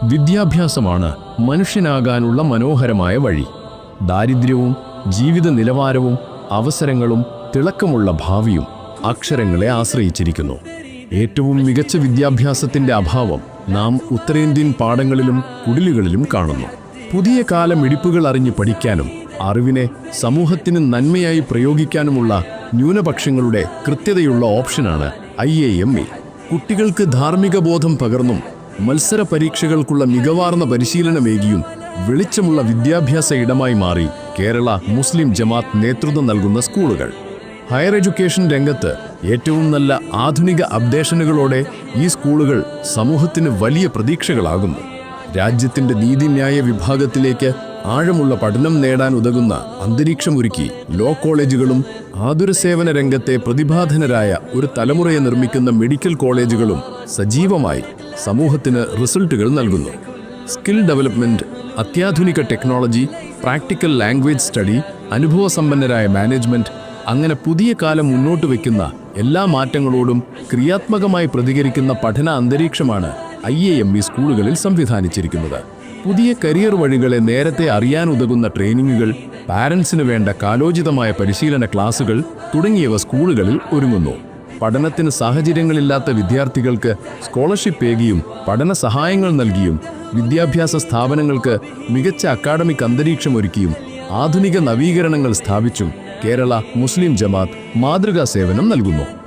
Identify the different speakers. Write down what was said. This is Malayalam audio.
Speaker 1: വിദ്യാഭ്യാസമാണ് മനുഷ്യനാകാനുള്ള മനോഹരമായ വഴി. ദാരിദ്ര്യവും ജീവിത നിലവാരവും അവസരങ്ങളും തിളക്കമുള്ള ഭാവിയും അക്ഷരങ്ങളെ ആശ്രയിച്ചിരിക്കുന്നു. ഏറ്റവും മികച്ച വിദ്യാഭ്യാസത്തിന്റെ അഭാവം നാം ഉത്തരേന്ത്യൻ പാഠങ്ങളിലും കുടിലുകളിലും കാണുന്നു. പുതിയ കാല മിടിപ്പുകൾ അറിഞ്ഞ് പഠിക്കാനും അറിവിനെ സമൂഹത്തിന് നന്മയായി പ്രയോഗിക്കാനുമുള്ള ന്യൂനപക്ഷങ്ങളുടെ കൃത്യതയുള്ള ഓപ്ഷനാണ് IAME. കുട്ടികൾക്ക് ധാർമ്മിക ബോധം പകർന്നും മത്സര പരീക്ഷകൾക്കുള്ള മികവാർന്ന പരിശീലനമേകിയും വെളിച്ചമുള്ള വിദ്യാഭ്യാസ ഇടമായി മാറി കേരള മുസ്ലിം ജമാഅത്ത് നേതൃത്വം നൽകുന്ന സ്കൂളുകൾ. ഹയർ എഡ്യൂക്കേഷൻ രംഗത്ത് ഏറ്റവും നല്ല ആധുനിക അപ്ഡേഷനുകളോടെ ഈ സ്കൂളുകൾ സമൂഹത്തിന് വലിയ പ്രതീക്ഷകളാകുന്നു. രാജ്യത്തിന്റെ നീതിന്യായ വിഭാഗത്തിലേക്ക് ആഴമുള്ള പഠനം നേടാൻ ഉതകുന്ന അന്തരീക്ഷമൊരുക്കി ലോ കോളേജുകളും ആതുര സേവന രംഗത്തെ പ്രതിഭാധനരായ ഒരു തലമുറയെ നിർമ്മിക്കുന്ന മെഡിക്കൽ കോളേജുകളും സജീവമായി സമൂഹത്തിന് റിസൾട്ടുകൾ നൽകുന്നു. സ്കിൽ ഡെവലപ്മെന്റ്, അത്യാധുനിക ടെക്നോളജി, പ്രാക്ടിക്കൽ ലാംഗ്വേജ് സ്റ്റഡി, അനുഭവസമ്പന്നരായ മാനേജ്മെന്റ്, അങ്ങനെ പുതിയ കാലം മുന്നോട്ട് വയ്ക്കുന്ന എല്ലാ മാറ്റങ്ങളോടും ക്രിയാത്മകമായി പ്രതികരിക്കുന്ന പഠന അന്തരീക്ഷമാണ് IAME സ്കൂളുകളിൽ സംവിധാനിച്ചിരിക്കുന്നത്. പുതിയ കരിയർ വഴികളെ നേരത്തെ അറിയാനുതകുന്ന ട്രെയിനിങ്ങുകൾ, പാരൻസിന് വേണ്ട കാലോചിതമായ പരിശീലന ക്ലാസുകൾ തുടങ്ങിയവ സ്കൂളുകളിൽ ഒരുങ്ങുന്നു. പഠനത്തിന് സാഹചര്യങ്ങളില്ലാത്ത വിദ്യാർത്ഥികൾക്ക് സ്കോളർഷിപ്പ് ഏകിയും പഠന സഹായങ്ങൾ നൽകിയും വിദ്യാഭ്യാസ സ്ഥാപനങ്ങൾക്ക് മികച്ച അക്കാഡമിക് അന്തരീക്ഷമൊരുക്കിയും ആധുനിക നവീകരണങ്ങൾ സ്ഥാപിച്ചും കേരള മുസ്ലിം ജമാഅത്ത് മാതൃകാ സേവനം നൽകുന്നു.